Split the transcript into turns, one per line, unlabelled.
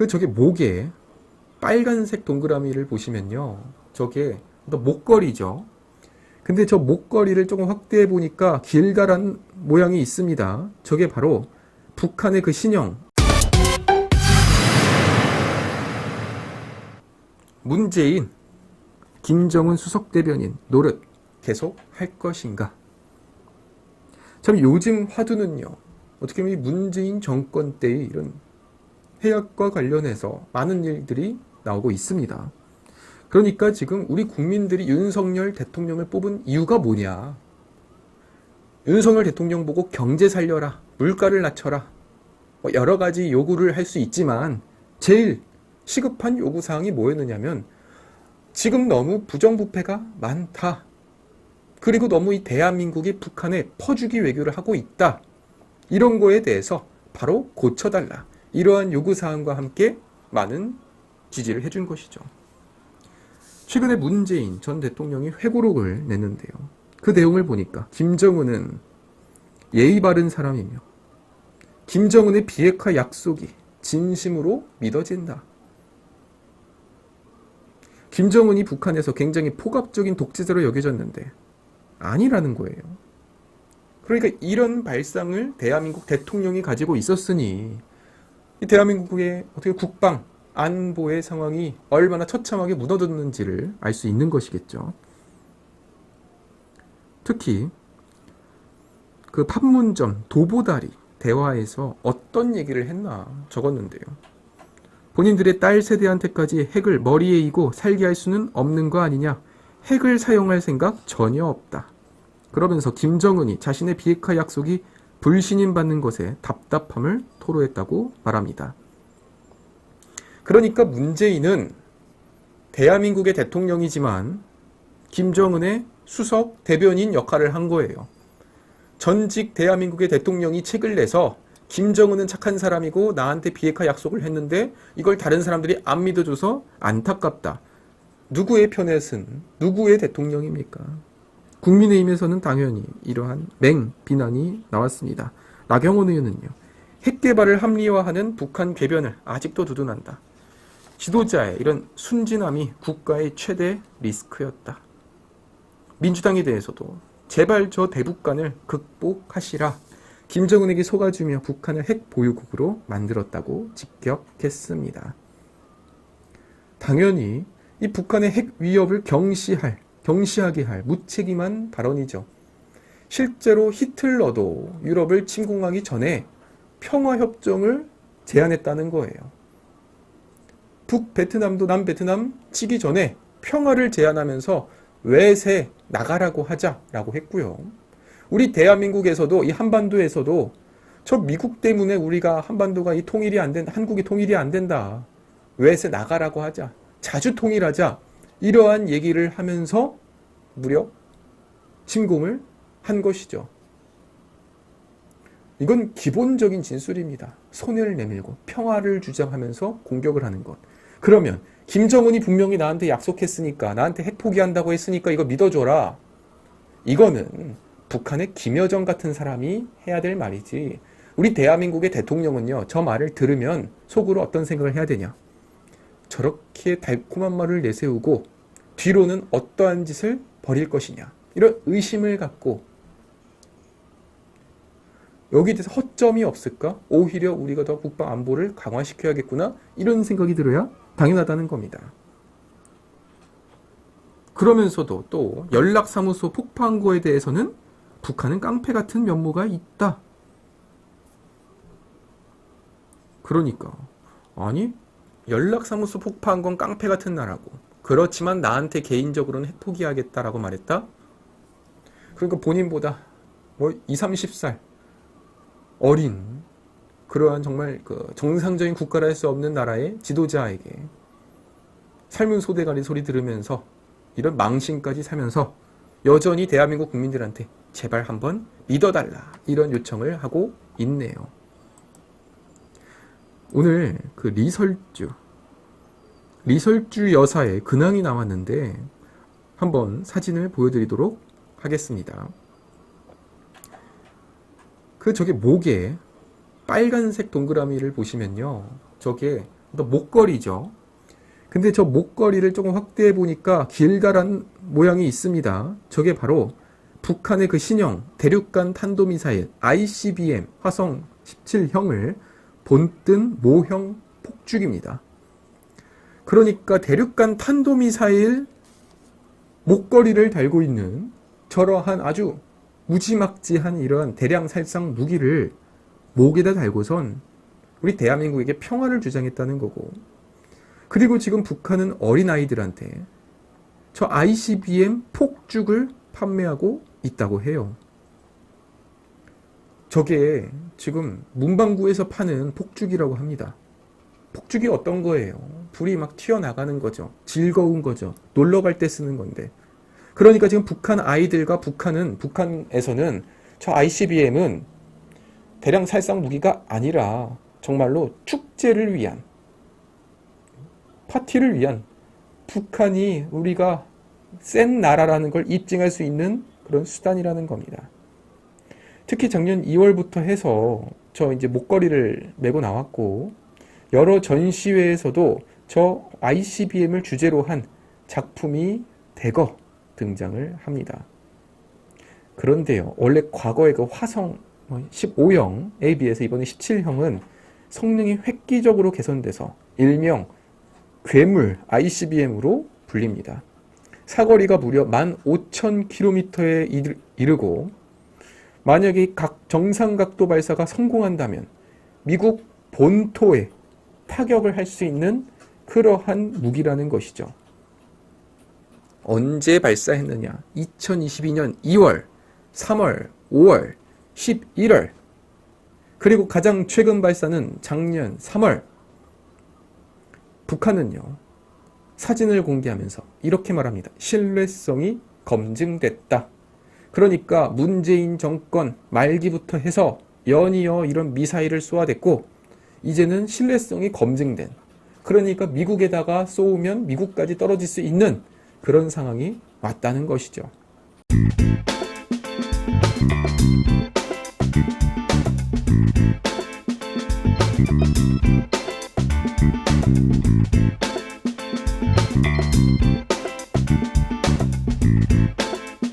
저게 목에 빨간색 동그라미를 보시면요, 저게 목걸이죠. 근데 저 목걸이를 조금 확대해 보니까 길다란 모양이 있습니다. 저게 바로 북한의 그 신형 문재인, 김정은 수석 대변인 노릇 계속 할 것인가? 참 요즘 화두는요, 어떻게 보면 이 문재인 정권 때의 이런 해약과 관련해서 많은 일들이 나오고 있습니다. 그러니까 지금 우리 국민들이 윤석열 대통령을 뽑은 이유가 뭐냐? 윤석열 대통령 보고 경제 살려라, 물가를 낮춰라, 여러 가지 요구를 할 수 있지만 제일 시급한 요구사항이 뭐였느냐면 지금 너무 부정부패가 많다. 그리고 너무 이 대한민국이 북한에 퍼주기 외교를 하고 있다. 이런 거에 대해서 바로 고쳐달라. 이러한 요구사항과 함께 많은 지지를 해준 것이죠. 최근에 문재인 전 대통령이 회고록을 냈는데요. 그 내용을 보니까 김정은은 예의 바른 사람이며 김정은의 비핵화 약속이 진심으로 믿어진다. 김정은이 북한에서 굉장히 포갑적인 독재자로 여겨졌는데 아니라는 거예요. 그러니까 이런 발상을 대한민국 대통령이 가지고 있었으니 이 대한민국의 어떻게 국방, 안보의 상황이 얼마나 처참하게 무너졌는지를 알 수 있는 것이겠죠. 특히 그 판문점 도보다리 대화에서 어떤 얘기를 했나 적었는데요. 본인들의 딸 세대한테까지 핵을 머리에 이고 살게 할 수는 없는 거 아니냐. 핵을 사용할 생각 전혀 없다. 그러면서 김정은이 자신의 비핵화 약속이 불신임받는 것에 답답함을 토로했다고 말합니다. 그러니까 문재인은 대한민국의 대통령이지만 김정은의 수석 대변인 역할을 한 거예요. 전직 대한민국의 대통령이 책을 내서 김정은은 착한 사람이고 나한테 비핵화 약속을 했는데 이걸 다른 사람들이 안 믿어줘서 안타깝다. 누구의 편에 쓴 누구의 대통령입니까? 국민의힘에서는 당연히 이러한 비난이 나왔습니다. 나경원 의원은요, 핵 개발을 합리화하는 북한 궤변을 아직도 두둔한다. 지도자의 이런 순진함이 국가의 최대 리스크였다. 민주당에 대해서도 제발 저 대북간을 극복하시라. 김정은에게 속아주며 북한을 핵 보유국으로 만들었다고 직격했습니다. 당연히 이 북한의 핵 위협을 경시하게 할 무책임한 발언이죠. 실제로 히틀러도 유럽을 침공하기 전에 평화협정을 제안했다는 거예요. 북베트남도 남베트남 치기 전에 평화를 제안하면서 외세 나가라고 하자라고 했고요. 우리 대한민국에서도 이 한반도에서도 저 미국 때문에 우리가 한반도가 한국이 통일이 안 된다. 외세 나가라고 하자. 자주 통일하자. 이러한 얘기를 하면서 무려 침공을 한 것이죠. 이건 기본적인 진술입니다. 손을 내밀고 평화를 주장하면서 공격을 하는 것. 그러면 김정은이 분명히 나한테 약속했으니까, 나한테 핵 포기한다고 했으니까 이거 믿어줘라. 이거는 북한의 김여정 같은 사람이 해야 될 말이지. 우리 대한민국의 대통령은요, 저 말을 들으면 속으로 어떤 생각을 해야 되냐. 저렇게 달콤한 말을 내세우고 뒤로는 어떠한 짓을 벌일 것이냐. 이런 의심을 갖고 여기에 대해서 허점이 없을까? 오히려 우리가 더 국방 안보를 강화시켜야겠구나. 이런 생각이 들어야 당연하다는 겁니다. 그러면서도 또 연락사무소 폭파한 거에 대해서는 북한은 깡패 같은 면모가 있다. 그러니까 아니 연락사무소 폭파한 건 깡패 같은 나라고, 그렇지만 나한테 개인적으로는 핵 포기하겠다라고 말했다? 그러니까 본인보다 20, 30살 어린 그러한 정말 그 정상적인 국가라 할 수 없는 나라의 지도자에게 삶은 소대가리 소리 들으면서 이런 망신까지 사면서 여전히 대한민국 국민들한테 제발 한번 믿어달라 이런 요청을 하고 있네요. 오늘 그 리설주 여사의 근황이 나왔는데 한번 사진을 보여드리도록 하겠습니다. 저게 목에 빨간색 동그라미를 보시면요, 저게 어떤 목걸이죠. 근데 저 목걸이를 조금 확대해 보니까 길다란 모양이 있습니다. 저게 바로 북한의 그 신형 대륙간 탄도미사일 ICBM 화성 17형을 본뜬 모형 폭죽입니다. 그러니까 대륙간 탄도미사일 목걸이를 달고 있는 저러한 아주 무지막지한 이러한 대량 살상 무기를 목에다 달고선 우리 대한민국에게 평화를 주장했다는 거고, 그리고 지금 북한은 어린아이들한테 저 ICBM 폭죽을 판매하고 있다고 해요. 저게 지금 문방구에서 파는 폭죽이라고 합니다. 폭죽이 어떤 거예요? 불이 막 튀어나가는 거죠. 즐거운 거죠. 놀러 갈 때 쓰는 건데. 그러니까 지금 북한 아이들과 북한에서는 저 ICBM은 대량 살상 무기가 아니라 정말로 축제를 위한, 파티를 위한, 북한이 우리가 센 나라라는 걸 입증할 수 있는 그런 수단이라는 겁니다. 특히 작년 2월부터 해서 저 이제 목걸이를 메고 나왔고, 여러 전시회에서도 저 ICBM을 주제로 한 작품이 대거 등장을 합니다. 그런데요, 원래 과거의 그 화성 15형에 비해서 이번에 17형은 성능이 획기적으로 개선돼서 일명 괴물 ICBM으로 불립니다. 사거리가 무려 15,000km에 이르고, 만약에 각 정상각도 발사가 성공한다면 미국 본토에 타격을 할 수 있는 그러한 무기라는 것이죠. 언제 발사했느냐? 2022년 2월, 3월, 5월, 11월, 그리고 가장 최근 발사는 작년 3월. 북한은요, 사진을 공개하면서 이렇게 말합니다. 신뢰성이 검증됐다. 그러니까 문재인 정권 말기부터 해서 연이어 이런 미사일을 쏘아댔고, 이제는 신뢰성이 검증된, 그러니까 미국에다가 쏘우면 미국까지 떨어질 수 있는 그런 상황이 왔다는 것이죠.